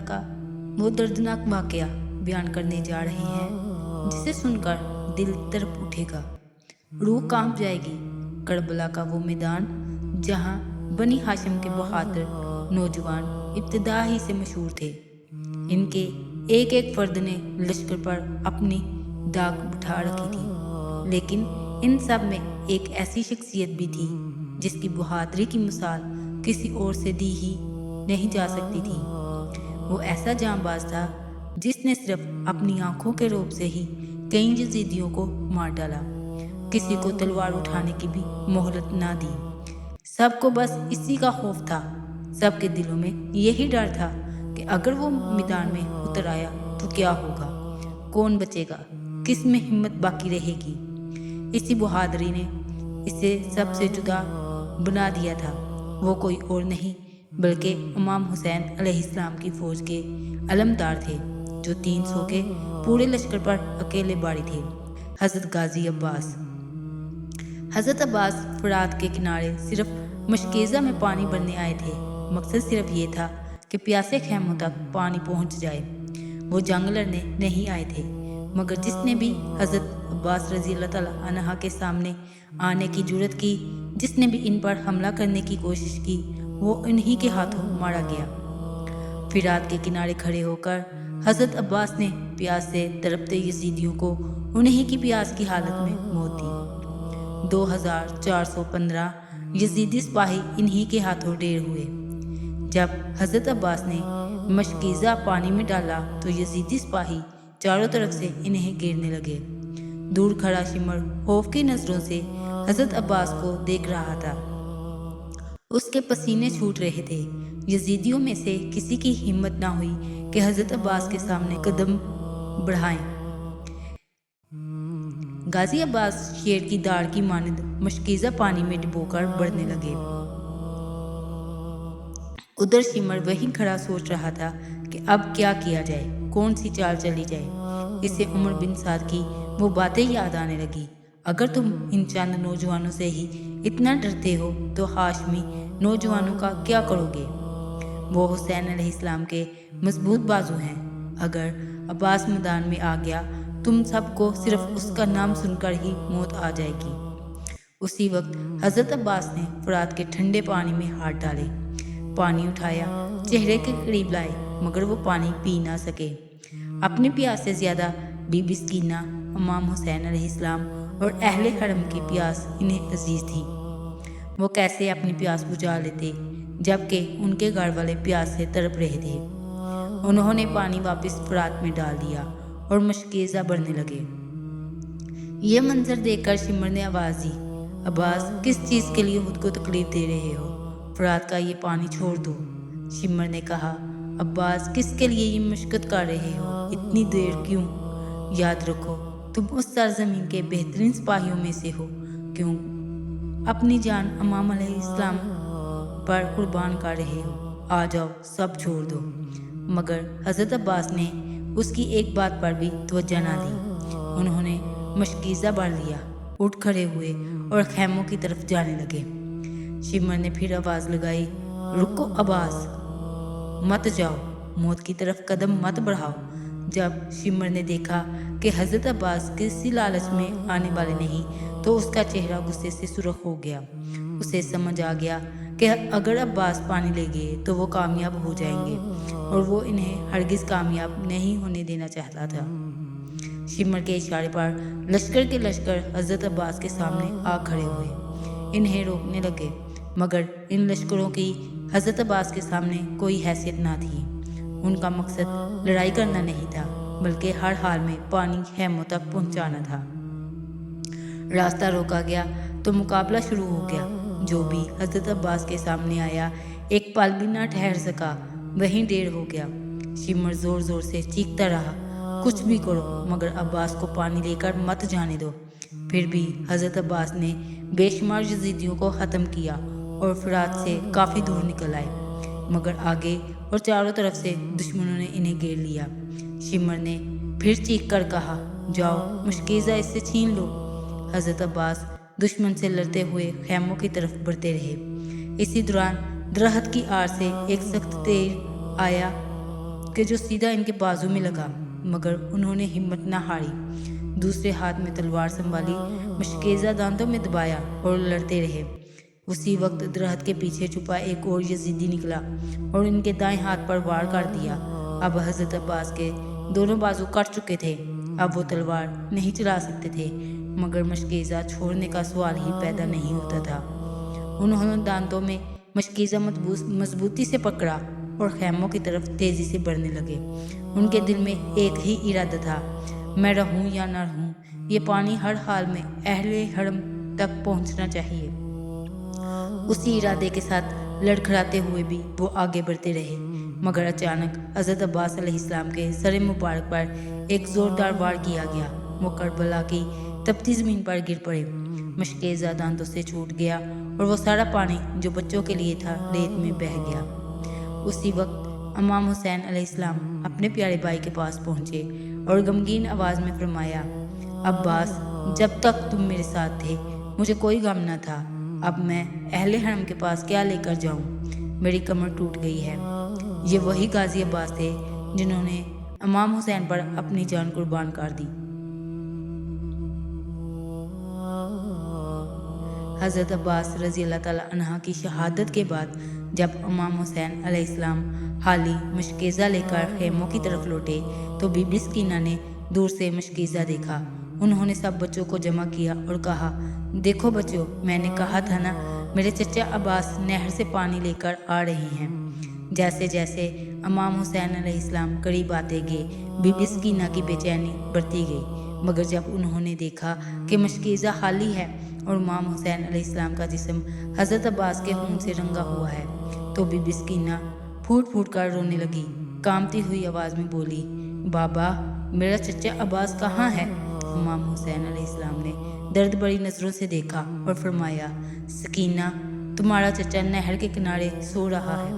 का वो दर्दनाक वाकया बयान करने जा रहे हैं जिसे सुनकर दिल तड़प उठेगा, रूह कांप जाएगी। करबला का वो मैदान जहां बनी हाशिम के बहादुर नौजवान इब्तिदा ही से मशहूर थे। इनके एक एक फर्द ने लश्कर पर अपनी दाग उठा रखी थी, लेकिन इन सब में एक ऐसी शख्सियत भी थी जिसकी बहादुरी की मिसाल किसी और से दी ही नहीं जा सकती थी। वो ऐसा जांबाज था जिसने सिर्फ अपनी आंखों के रौब से ही कई यजीदियों को मार डाला, किसी को तलवार उठाने की भी मोहलत ना दी। सबको बस इसी का खौफ था, सबके दिलों में यही डर था कि अगर वो मैदान में उतर आया तो क्या होगा, कौन बचेगा, किस में हिम्मत बाकी रहेगी। इसी बहादुरी ने इसे सबसे जुदा बना दिया था। वो कोई और नहीं बल्कि इमाम हुसैन अलैहिस्सलाम की फौज के अलमदार थे, जो 300 के पूरे लश्कर पर अकेले बारी थे। हज़रत गाजी अब्बास। हज़रत अब्बास फरात के किनारे सिर्फ मशकीज़ा में पानी भरने आए थे। मकसद सिर्फ ये था कि प्यासे खैमों तक पानी पहुंच जाए। वो जंग लड़ने नहीं आए थे, मगर जिसने भी हज़रत अब्बास रज़ी अल्लाह तआला अन्हा के सामने आने की जुर्रत की, जिसने भी इन पर हमला करने की कोशिश की, वो इन्हीं के हाथों मारा गया। फिरात के किनारे खड़े होकर हज़रत अब्बास ने प्यास से तड़पते यजीदियों को उन्हीं की प्यास की हालत में मौत दी। 2415 यजीदी सिपाही इन्हीं के हाथों ढेर हुए। जब हज़रत अब्बास ने मशकीज़ा पानी में डाला तो यजीदी सिपाही चारों तरफ से इन्हें घेरने लगे। दूर खड़ा शिमर खौफ की नज़रों से हज़रत अब्बास को देख रहा था। उसके पसीने छूट रहे थे। यजीदियों में से किसी की हिम्मत ना हुई कि हज़रत अब्बास के सामने कदम बढ़ाएं। गाजी अब्बास शेर की दाढ़ की मानद मशकीज़ा पानी में डुबोकर बढ़ने लगे। उधर शिमर वहीं खड़ा सोच रहा था कि अब क्या किया जाए, कौन सी चाल चली जाए। इसे उमर बिन साद की वो बातें याद आने लगी। अगर तुम इन चंद नौजवानों से ही इतना डरते हो तो हाशमी नौजवानों का क्या करोगे? वो हुसैन अलैहिस्सलाम के मजबूत बाजू हैं। अगर अब्बास मैदान में आ गया, तुम सबको सिर्फ उसका नाम सुनकर ही मौत आ जाएगी। उसी वक्त हज़रत अब्बास ने फरात के ठंडे पानी में हाथ डाले, पानी उठाया, चेहरे के करीब लाए, मगर वो पानी पी ना सके। अपने प्यास से ज़्यादा बीबी सकीना, इमाम हुसैन अलैहिस्सलाम और अहले हरम की प्यास इन्हें अजीज थी। वो कैसे अपनी प्यास बुझा लेते, जबकि उनके घर वाले प्यास से तड़प रहे थे। उन्होंने पानी वापस फरात में डाल दिया और मशकीज़ा बढ़ने लगे। ये मंजर देखकर शिमर ने आवाज़ दी, अब्बास, किस चीज़ के लिए खुद को तकलीफ दे रहे हो? फरात का ये पानी छोड़ दो। शिमर ने कहा, अब्बास, किसके लिए ये मशक्क़त कर रहे हो? इतनी देर क्यों? याद रखो, तुम उस सरजमीन के बेहतरीन सिपाहियों में से हो। क्यों अपनी जान इमाम अलैहिस्सलाम पर कुर्बान कर रहे हो? आ जाओ, सब छोड़ दो। मगर हज़रत अब्बास ने उसकी एक बात पर भी तवज्जो ना दी। उन्होंने मशकीज़ा भर लिया, उठ खड़े हुए और खैमों की तरफ जाने लगे। शिमर ने फिर आवाज़ लगाई, रुको अब्बास, मत जाओ, मौत की तरफ कदम मत बढ़ाओ। जब शिमर ने देखा कि हज़रत अब्बास किसी लालच में आने वाले नहीं, तो उसका चेहरा गुस्से से सुर्ख हो गया। उसे समझ आ गया कि अगर अब्बास पानी ले गए तो वो कामयाब हो जाएंगे, और वो इन्हें हरगिज़ कामयाब नहीं होने देना चाहता था। शिमर के इशारे पर लश्कर के लश्कर हज़रत अब्बास के सामने आ खड़े हुए, इन्हें रोकने लगे, मगर इन लश्करों की हज़रत अब्बास के सामने कोई हैसियत ना थी। उनका मकसद लड़ाई करना नहीं था, बल्कि हर हाल में पानी खैमों तक पहुंचाना था। रास्ता रोका गया तो मुकाबला शुरू हो गया। जो भी हज़रत अब्बास के सामने आया, एक पल भी ना ठहर सका, वहीं ढेर हो गया। शिमर ज़ोर ज़ोर से चीखता रहा, कुछ भी करो, मगर अब्बास को पानी लेकर मत जाने दो। फिर भी हज़रत अब्बास ने बेशुमार यजीदियों को ख़त्म किया और फरात से काफ़ी दूर निकल आए, मगर आगे और चारों तरफ से दुश्मनों ने इन्हें घेर लिया। शिमर ने फिर चीख कर कहा, जाओ, मशकीज़ा इससे छीन लो। हज़रत अब्बास दुश्मन से लड़ते हुए खैमों की तरफ बढ़ते रहे। इसी दौरान दरख्त की आड़ से एक सख्त तीर आया कि जो सीधा इनके बाजू में लगा, मगर उन्होंने हिम्मत न हारी। दूसरे हाथ में तलवार संभाली, मुश्किल दांतों में दबाया और लड़ते रहे। उसी वक्त दरख्त के पीछे छुपा एक और यजीदी निकला और इनके दाएं हाथ पर वार कर दिया। अब हजरत अब्बास के दोनों बाजू कट चुके थे। अब वो तलवार नहीं चला सकते थे, मगर मशकीज़ा छोड़ने का सवाल ही पैदा नहीं होता था। उन्होंने दांतों में मशकीज़ा मजबूती से पकड़ा और खैमों की तरफ तेजी से बढ़ने लगे। उनके दिल में एक ही इरादा था, मैं रहूं या न रहूं, ये पानी हर हाल में अहले हरम तक पहुंचना चाहिए। उसी इरादे के साथ लड़खड़ाते हुए भी वो आगे बढ़ते रहे, मगर अचानक हज़रत अब्बास अलैहिस्सलाम के सर मुबारक पर एक ज़ोरदार वार किया गया। वो करबला की तपती ज़मीन पर गिर पड़े। मशकीज़ा दांतों से छूट गया और वो सारा पानी जो बच्चों के लिए था रेत में बह गया। उसी वक्त इमाम हुसैन अलैहिस्सलाम अपने प्यारे भाई के पास पहुँचे और गमगीन आवाज़ में फरमाया, अब्बास, जब तक तुम मेरे साथ थे मुझे कोई गम न था। अब मैं अहले हरम के पास क्या लेकर जाऊं? मेरी कमर टूट गई है। ये वही गाजी अब्बास थे जिन्होंने इमाम हुसैन पर अपनी जान कुर्बान कर दी। हज़रत अब्बास रज़ी अल्लाह ताला अन्हा की शहादत के बाद जब इमाम हुसैन अलैहिस्सलाम हाली मशकीज़ा लेकर खेमों की तरफ लौटे तो बीबी सकीना ने दूर से मशकीज़ा देखा। उन्होंने सब बच्चों को जमा किया और कहा, देखो बच्चों, मैंने कहा था ना, मेरे चचा अब्बास नहर से पानी लेकर आ रहे हैं। जैसे जैसे इमाम हुसैन अलैहिस्सलाम करीब आते गए, बीबी सकीना की बेचैनी बढ़ती गई। मगर जब उन्होंने देखा कि मशकीज़ा खाली है और इमाम हुसैन अलैहिस्सलाम का जिस्म हज़रत अब्बास के खून से रंगा हुआ है, तो बीबी सकीना फूट फूट कर रोने लगी। कांपती हुई आवाज़ में बोली, बाबा, मेरा चचा अब्बास कहाँ है? इमाम हुसैन अलैहिस्सलाम ने दर्द भरी नज़रों से देखा और फरमाया, सकीना, तुम्हारा चचा नहर के किनारे सो रहा है।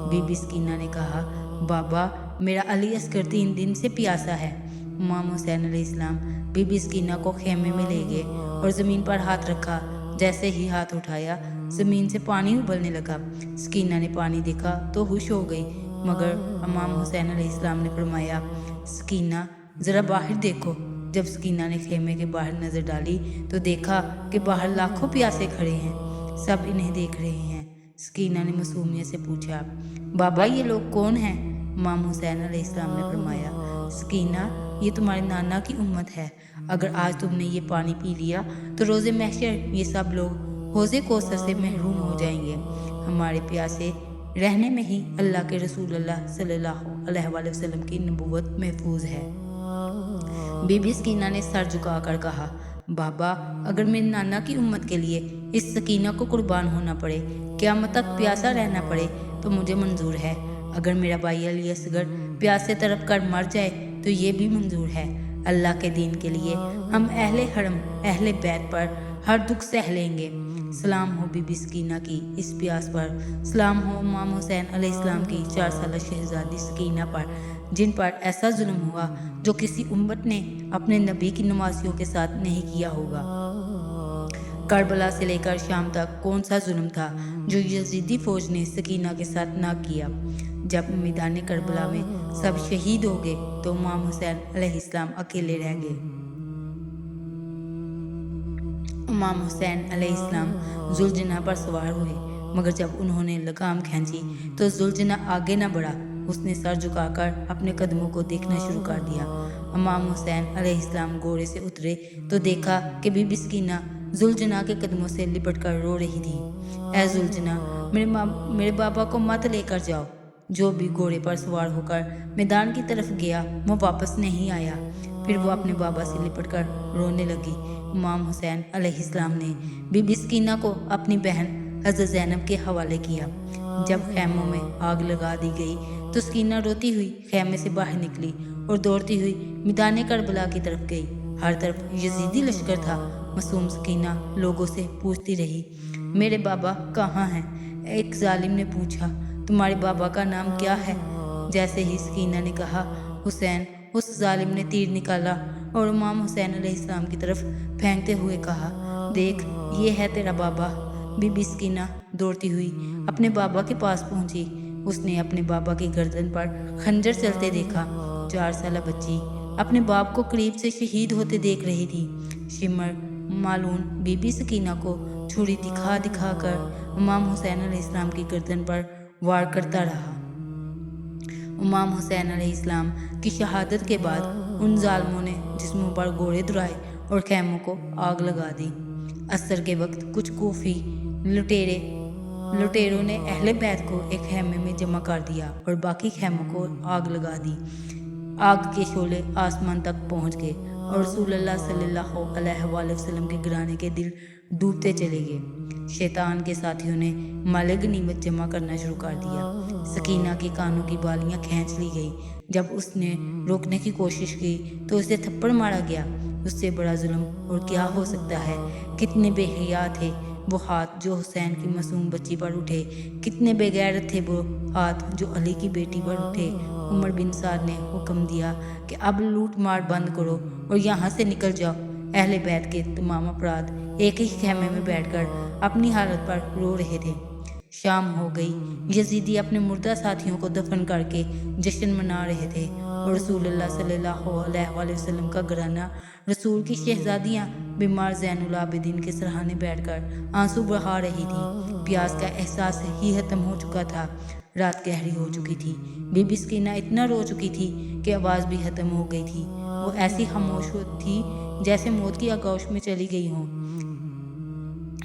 बीबी सकीना ने कहा, बाबा, मेरा अली अस्कर 3 दिन से प्यासा है। इमाम हुसैन अलैहिस्सलाम बीबी सकीना को खेमे में ले गए और ज़मीन पर हाथ रखा। जैसे ही हाथ उठाया, ज़मीन से पानी उबलने लगा। सकीना ने पानी देखा तो होश हो गई, मगर इमाम हुसैन अलैहिस्सलाम ने फरमाया, सकीना, ज़रा बाहर देखो। जब सकीना ने खेमे के बाहर नज़र डाली तो देखा कि बाहर लाखों प्यासे खड़े हैं, सब इन्हें देख रहे हैं। सकीना ने मासूमियत से पूछा, बाबा, ये लोग कौन हैं? इमाम हुसैन अलैहिस्सलाम ने फरमाया, सकीना, ये तुम्हारे नाना की उम्मत है। अगर आज तुमने ये पानी पी लिया तो रोज़े महशर ये सब लोग हौज़े कौसर से महरूम हो जाएंगे। हमारे प्यासे रहने में ही अल्लाह के रसूल अल्लाह सल्लल्लाहु अलैहि वसल्लम की नबूवत महफूज है। बीबी सकीना ने सर झुकाकर कहा, बाबा, अगर मेरे नाना की उम्मत के लिए इस सकीना को कुर्बान होना पड़े, क़यामत तक प्यासा रहना पड़े, तो मुझे मंजूर है। अगर मेरा भाई अली असगर प्यास से तड़प कर मर जाए तो ये भी मंजूर है। अल्लाह के दीन के लिए हम अहले हरम अहले बैत पर हर दुख सह लेंगे। सलाम हो बीबी सकीना की इस प्यास पर, सलाम हो इमाम हुसैन अलैहिस्सलाम की 4 साल शहजादी सकीना पर, जिन पर ऐसा जुल्म हुआ जो किसी उम्मत ने अपने नबी की नवासियों के साथ नहीं किया होगा। करबला से लेकर शाम तक कौन सा जुल्म था जो यजीदी फौज ने सकीना के साथ ना किया। जब मैदान करबला में सब शहीद हो गए तो इमाम हुसैन अलैहिस्सलाम अकेले रह गए। इमाम हुसैन अलैहिस्सलाम जुलजना पर सवार हुए, मगर जब उन्होंने लगाम खींची तो जुलजना आगे न बढ़ा। उसने सर झुकाकर अपने कदमों को देखना शुरू कर दिया। इमाम हुसैन अलैहिस्सलाम घोड़े से उतरे तो देखा कि बीबी सकीना जुलजना के कदमों से लिपट कर रो रही थी। ऐ जुलजना, मेरे बाबा को मत लेकर जाओ। जो भी घोड़े पर सवार होकर मैदान की तरफ गया वो वापस नहीं आया। फिर वो अपने बाबा से लिपट कर रोने लगी। इमाम हुसैन अलैहिस्सलाम ने बीबी सकीना को अपनी बहन हज़रत ज़ैनब के हवाले किया। जब खैमों में आग लगा दी गई तो सकीना रोती हुई खैमे से बाहर निकली और दौड़ती हुई मैदान करबला की तरफ गई। हर तरफ यजीदी लश्कर था। मासूम सकीना लोगों से पूछती रही, मेरे बाबा कहाँ हैं? एक जालिम ने पूछा, तुम्हारे बाबा का नाम क्या है? जैसे ही सकीना ने कहा हुसैन, उस जालिम ने तीर निकाला और इमाम हुसैन अलैहिस्सलाम की तरफ फेंकते हुए कहा, देख, ये है तेरा बाबा। बीबी सकीना दौड़ती हुई अपने बाबा के पास पहुंची। اس نے اپنے بابا کی گردن پر خنجر چلتے دیکھا۔ 4 سالہ بچی اپنے باپ کو قریب سے شہید ہوتے دیکھ رہی تھی۔ شمر مالون بی بی سکینہ کو چھری دکھا دکھا کر امام حسین علیہ السلام کی گردن پر وار کرتا رہا۔ امام حسین علیہ السلام کی شہادت کے بعد ان ظالموں نے جسموں پر گوڑے دڑائے اور خیموں کو آگ لگا دی۔ عصر کے وقت کچھ کوفی لٹیروں نے اہل بیت کو ایک خیمے میں جمع کر دیا اور باقی خیموں کو آگ لگا دی۔ آگ کے شعلے آسمان تک پہنچ گئے اور رسول اللہ صلی اللہ علیہ وآلہ وسلم کے گھرانے کے دل ڈوبتے چلے گئے۔ شیطان کے ساتھیوں نے مال غنیمت جمع کرنا شروع کر دیا۔ سکینہ کی کانوں کی بالیاں کھینچ لی گئی۔ جب اس نے روکنے کی کوشش کی تو اسے تھپڑ مارا گیا۔ اس سے بڑا ظلم اور کیا ہو سکتا ہے؟ کتنے بے حیا تھے وہ ہاتھ جو حسین کی معصوم بچی پر اٹھے، کتنے بے غیرت تھے وہ ہاتھ جو علی کی بیٹی پر اٹھے۔ عمر بن سعد نے حکم دیا کہ اب لوٹ مار بند کرو اور یہاں سے نکل جاؤ۔ اہل بیت کے تمام افراد ایک ہی خیمے میں بیٹھ کر اپنی حالت پر رو رہے تھے۔ شام ہو گئی۔ یزیدی اپنے مردہ ساتھیوں کو دفن کر کے جشن منا رہے تھے اور رسول اللہ صلی اللہ علیہ وآلہ وسلم کا گھرانہ، رسول کی شہزادیاں بیمار زین العابدین کے سرہانے بیٹھ کر آنسو بہا رہی تھی۔ پیاس کا احساس ہی ختم ہو چکا تھا۔ رات گہری ہو چکی تھی۔ بی بی سکینہ اتنا رو چکی تھی کہ آواز بھی ختم ہو گئی تھی۔ وہ ایسی خاموش تھی جیسے موت کی آغوش میں چلی گئی ہوں۔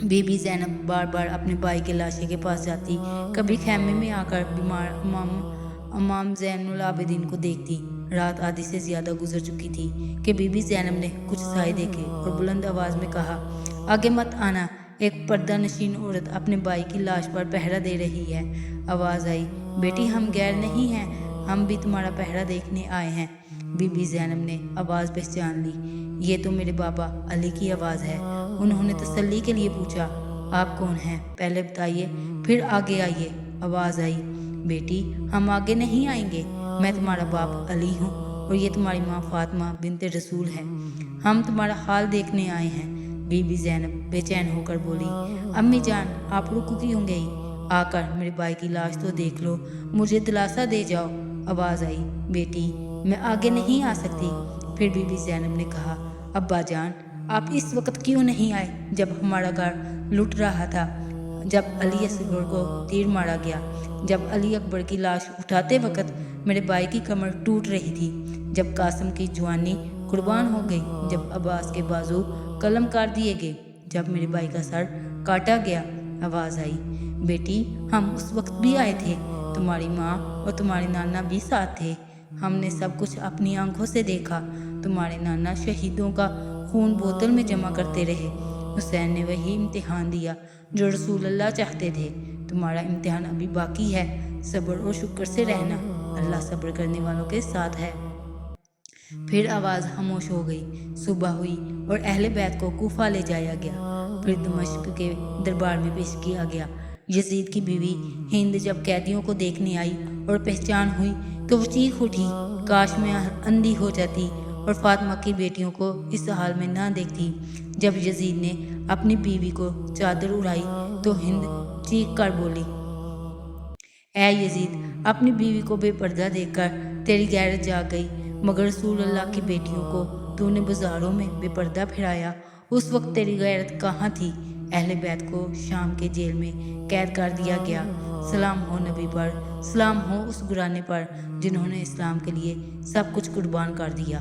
بی بی زینب بار بار اپنے بھائی کے لاشے کے پاس جاتی، کبھی خیمے میں آ کر بیمار امام زین العابدین کو دیکھتی۔ رات آدھی سے زیادہ گزر چکی تھی کہ بی بی زینب نے کچھ سائے دیکھے اور بلند آواز میں کہا، آگے مت آنا۔ ایک پردہ نشین عورت اپنے بھائی کی لاش پر پہرا دے رہی ہے۔ آواز آئی، بیٹی ہم غیر نہیں ہیں، ہم بھی تمہارا پہرا دیکھنے آئے ہیں۔ بی بی زینب نے آواز پہچان لی، یہ تو میرے بابا علی کی آواز ہے۔ انہوں نے تسلی کے لیے پوچھا، آپ کون ہیں؟ پہلے بتائیے پھر آگے آئیے۔ آواز آئی، بیٹی ہم آگے نہیں آئیں گے، میں تمہارا باپ علی ہوں اور یہ تمہاری ماں فاطمہ بنت رسول ہے، ہم تمہارا حال دیکھنے آئے ہیں۔ بی بی زینب بے چین ہو کر بولی، امی جان آپ رک کیوں گئی؟ آ کر میرے بھائی کی لاش تو دیکھ لو، مجھے دلاسا دے جاؤ۔ آواز آئی، بیٹی میں آگے نہیں آ سکتی۔ پھر بی بی زینب نے کہا، ابا جان آپ اس وقت کیوں نہیں آئے جب ہمارا گھر لٹ رہا تھا، جب علی اصغر کو تیر مارا گیا، جب علی اکبر کی لاش اٹھاتے وقت میرے بھائی کی کمر ٹوٹ رہی تھی، جب قاسم کی جوانی قربان ہو گئی، جب عباس کے بازو قلم کر دیے گئے، جب میرے بھائی کا سر کاٹا گیا۔ آواز آئی، بیٹی ہم اس وقت بھی آئے تھے، تمہاری ماں اور تمہارے نانا بھی ساتھ تھے، ہم نے سب کچھ اپنی آنکھوں سے دیکھا۔ تمہارے نانا شہیدوں کا خون بوتل میں جمع کرتے رہے، حسین نے وہی امتحان دیا جو رسول اللہ چاہتے تھے، تمہارا امتحان ابھی باقی ہے، صبر اور شکر سے رہنا، اللہ صبر کرنے والوں کے ساتھ ہے۔ پھر آواز خاموش ہو گئی۔ صبح ہوئی اور اہل بیت کو کوفہ لے جایا گیا، پھر دمشق کے دربار میں پیش کیا گیا۔ یزید کی بیوی ہند جب قیدیوں کو دیکھنے آئی اور پہچان ہوئی تو وہ چیخ اٹھی، کاش میں اندھی ہو جاتی اور فاطمہ کی بیٹیوں کو اس حال میں نہ دیکھتی۔ جب یزید نے اپنی بیوی کو چادر اڑائی تو ہند چیخ کر بولی، اے یزید اپنی بیوی کو بے پردہ دیکھ کر تیری غیرت جاگ گئی، مگر رسول اللہ کی بیٹیوں کو تو نے بازاروں میں بے پردہ پھرایا، اس وقت تیری غیرت کہاں تھی؟ اہل بیت کو شام کے جیل میں قید کر دیا گیا۔ سلام ہو نبی پر، سلام ہو اس گھرانے پر جنہوں نے اسلام کے لیے سب کچھ قربان کر دیا۔